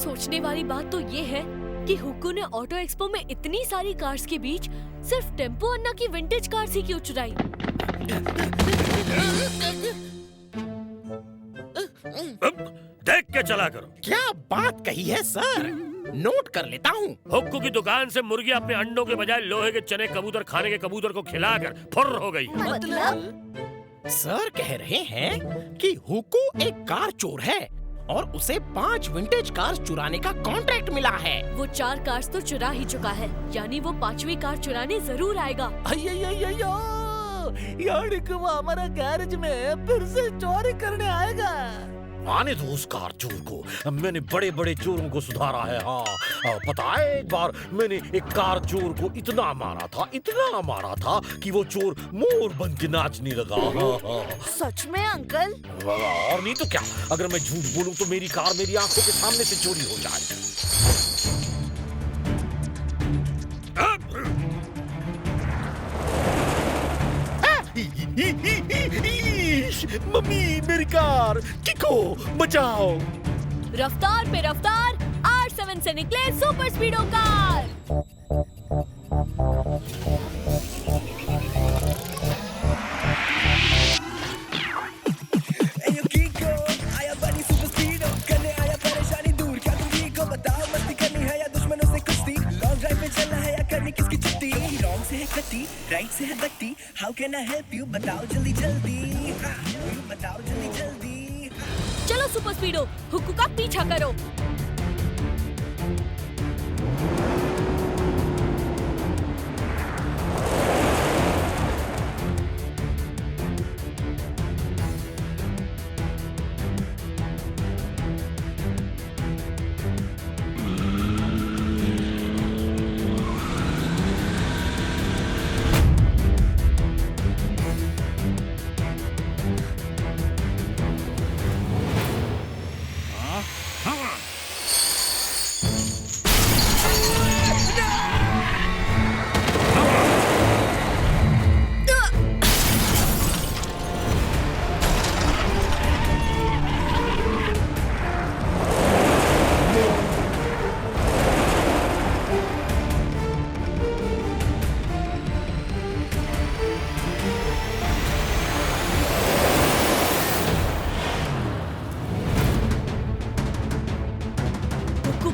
सोचने वाली बात तो ये है कि हुक्कू ने ऑटो एक्सपो में इतनी सारी कार्स के बीच सिर्फ टेम्पो अन्ना की विंटेज कार्स ही क्यों चुराई। देख के चला करो। क्या बात कही है सर, नोट कर लेता हूँ। हुक्कू की दुकान से मुर्गी अपने अंडों के बजाय लोहे के चने कबूतर खाने के कबूतर को खिलाकर फुर्र हो गई। मतलब सर कह रहे हैं कि हुक्कू एक कार चोर है और उसे 5 विंटेज कार्स चुराने का कॉन्ट्रैक्ट मिला है। वो 4 कार्स तो चुरा ही चुका है, यानी वो 5वीं कार चुराने जरूर आएगा। अयो यानी कि वो हमारा गैरेज में फिर से चोरी करने आएगा। आने दो उस कार चोर को, मैंने बड़े बड़े चोरों को सुधारा है। हाँ पता है, एक बार मैंने एक कार चोर को इतना मारा था कि वो चोर मोर बन के नाचने लगा। सच में अंकल? और नहीं तो क्या, अगर मैं झूठ बोलूं तो मेरी कार मेरी आंखों के सामने से चोरी हो जाए। मम्मी मेरी कार, किको बचाओ। रफ्तार पे रफ्तार, R7 से निकले सुपर स्पीडो कार। आया बनी सुपर स्पीडो, करने आया परेशानी दूर। क्या तुम ठीक हो बताओ, मस्ती करनी है या दुश्मनों से कुश्ती? लॉन्ग ड्राइव पे चलना है या करनी किसकी छुट्टी? रॉन्ग से है खट्टी, राइट से है बट्टी, how can I help you? बताओ जल्दी जल्दी, बताओ जल्दी जल्दी। चलो सुपर स्पीडो, हुक्कू का पीछा करो।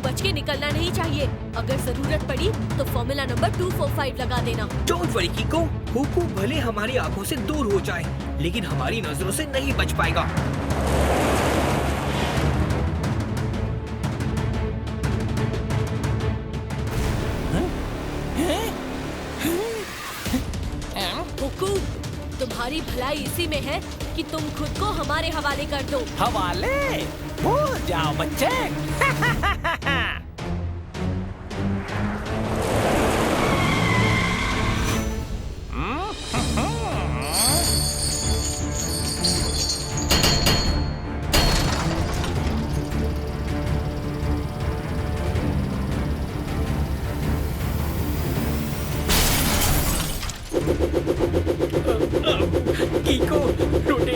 बच के निकलना नहीं चाहिए। अगर जरूरत पड़ी तो फॉर्मूला नंबर 245 लगा देना। डोंट वरी कीको, हुक्कू भले हमारी आंखों से दूर हो जाए लेकिन हमारी नजरों से नहीं बच पाएगा। हुक्कू, तुम्हारी भलाई इसी में है कि तुम खुद को हमारे हवाले कर दो। हवाले? भूल जाओ बच्चे।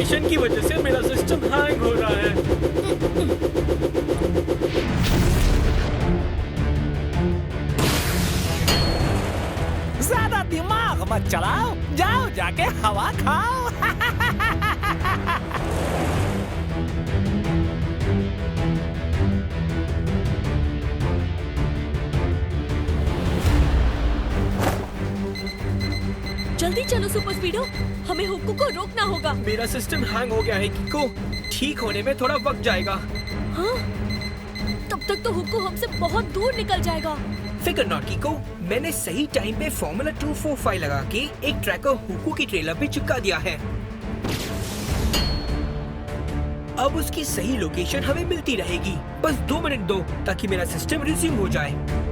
मिशन की वजह से मेरा सिस्टम हैंग हो रहा है। ज्यादा दिमाग मत चलाओ, जाओ जाके हवा खाओ। जल्दी चलो सुपर स्पीडो, हमें हुक्कू को रोकना होगा। मेरा सिस्टम हैंग हो गया है कीको, ठीक होने में थोड़ा वक्त जाएगा। हाँ? तब तक तो हुक्कू हमसे बहुत दूर निकल जाएगा। फिकर नॉट कीको, मैंने सही टाइम पे फॉर्मूला 245 लगा के एक ट्रैकर हुक्कू की ट्रेलर पे चिपका दिया है। अब उसकी सही लोकेशन हमें मिलती रहेगी। बस 2 मिनट दो ताकि मेरा सिस्टम रिज्यूम हो जाए।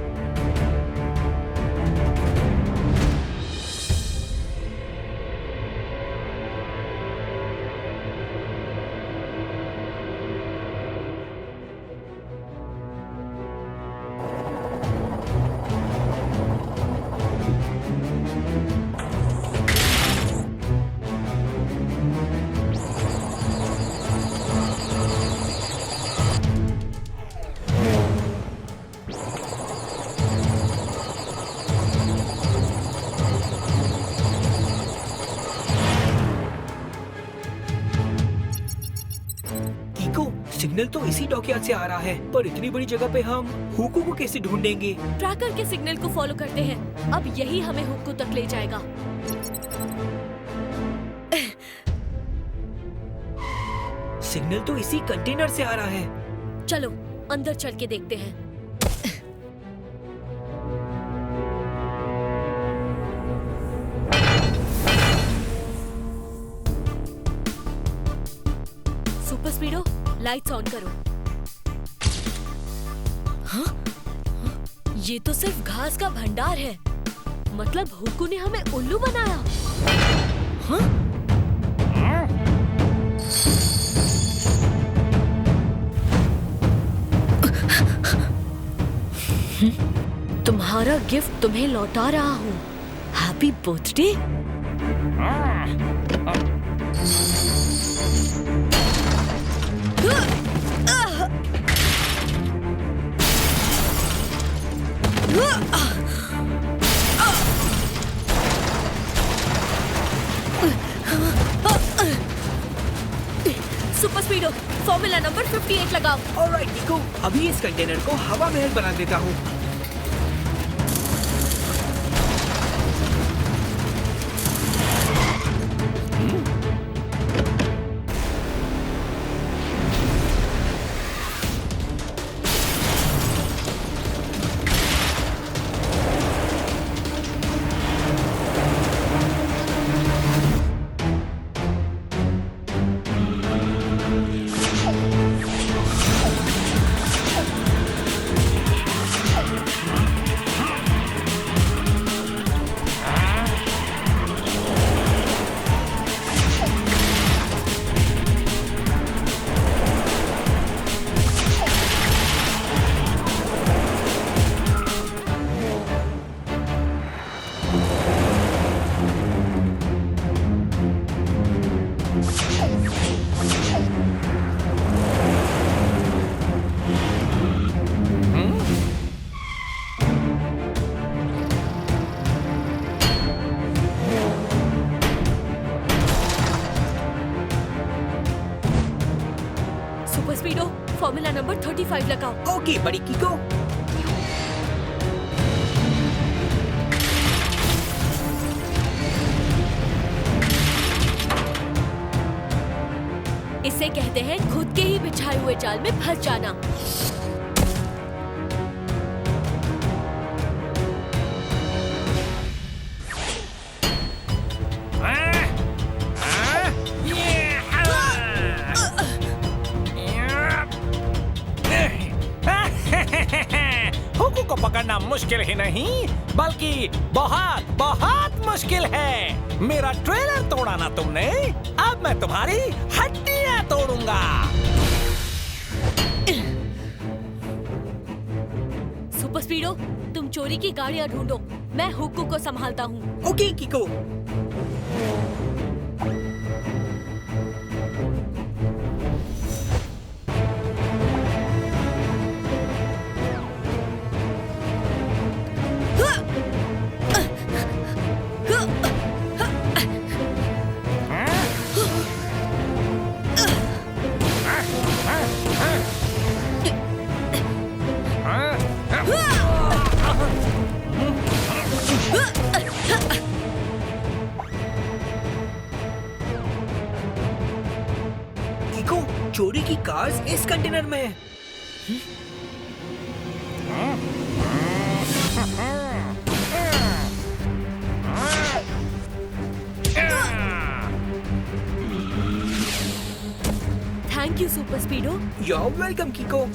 सिग्नल तो इसी डॉकयार्ड से आ रहा है, पर इतनी बड़ी जगह पे हम हुक्कू को कैसे ढूंढेंगे? ट्रैकर के सिग्नल को फॉलो करते हैं, अब यही हमें हुक्कू तक ले जाएगा। सिग्नल तो इसी कंटेनर से आ रहा है। चलो अंदर चल के देखते हैं। सुपर स्पीडो, लाइट्स ऑन करो। हाँ? ये तो सिर्फ घास का भंडार है, मतलब हुक्कू ने हमें उल्लू बनाया। हाँ? तुम्हारा गिफ्ट तुम्हें लौटा रहा हूँ। Happy birthday. Super स्पीडो, formula number 58 लगाओ। ऑलराइट निको, अभी इस कंटेनर को हवा महल बना देता हूँ। फॉर्मूला नंबर 35 लगाओ। ओके बड़ी कीको। इसे कहते हैं खुद के ही बिछाए हुए जाल में फंस जाना। हुक्कू को पकड़ना मुश्किल ही नहीं बल्कि बहुत बहुत मुश्किल है। मेरा ट्रेलर तोड़ा ना तुमने, अब मैं तुम्हारी हड्डियां तोड़ूंगा। सुपर स्पीडो, तुम चोरी की गाड़ियां ढूंढो, मैं हुक्कू को संभालता हूँ। ओके कीको। कीको, चोरी की कार्स इस कंटेनर में है। Thank you super Speedo. You are welcome कीको।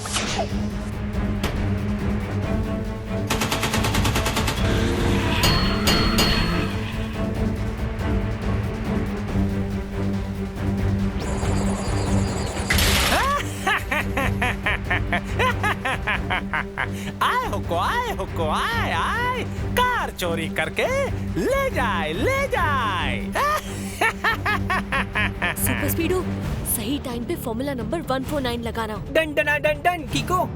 आए हुक्को आए, कार चोरी करके ले जाए। सुपर स्पीडो, सही टाइम पे फॉर्मूला नंबर 149 लगाना। Done done done done कीको।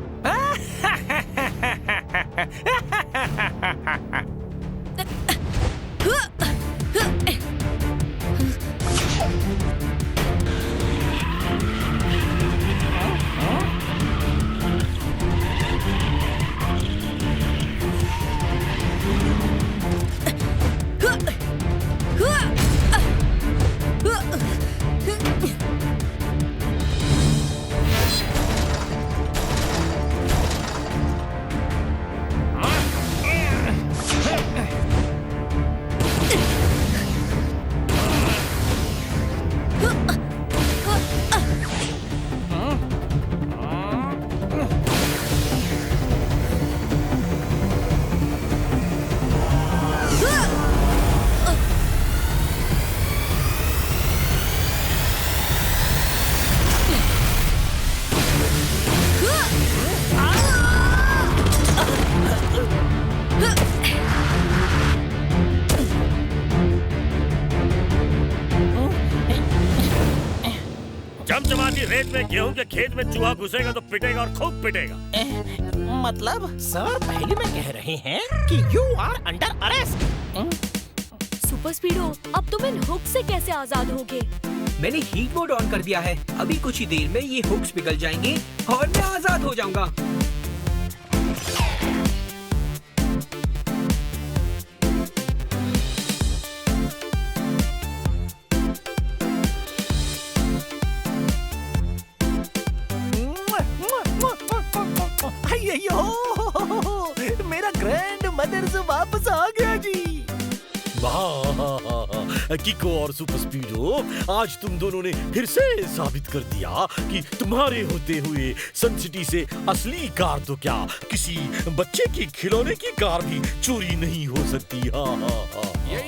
चमचमाती रेत में गेहूं के खेत में चूहा घुसेगा तो पिटेगा और खूब पिटेगा। मतलब सर पहले में कह रहे हैं कि you are under arrest. Super speedo, अब तुम इन हुक से कैसे आजाद होगे? मैंने हीट मोड ऑन कर दिया है। अभी कुछ ही देर में ये हुक्स पिघल जाएंगे और मैं आजाद हो जाऊंगा। मेरा ग्रैंड मदर्स वापस आ गया जी। वाह किको और सुपर स्पीडो, आज तुम दोनों ने फिर से साबित कर दिया कि तुम्हारे होते हुए सन सिटी से असली कार तो क्या, किसी बच्चे की खिलौने की कार भी चोरी नहीं हो सकती। हाँ हाँ हाँ। ये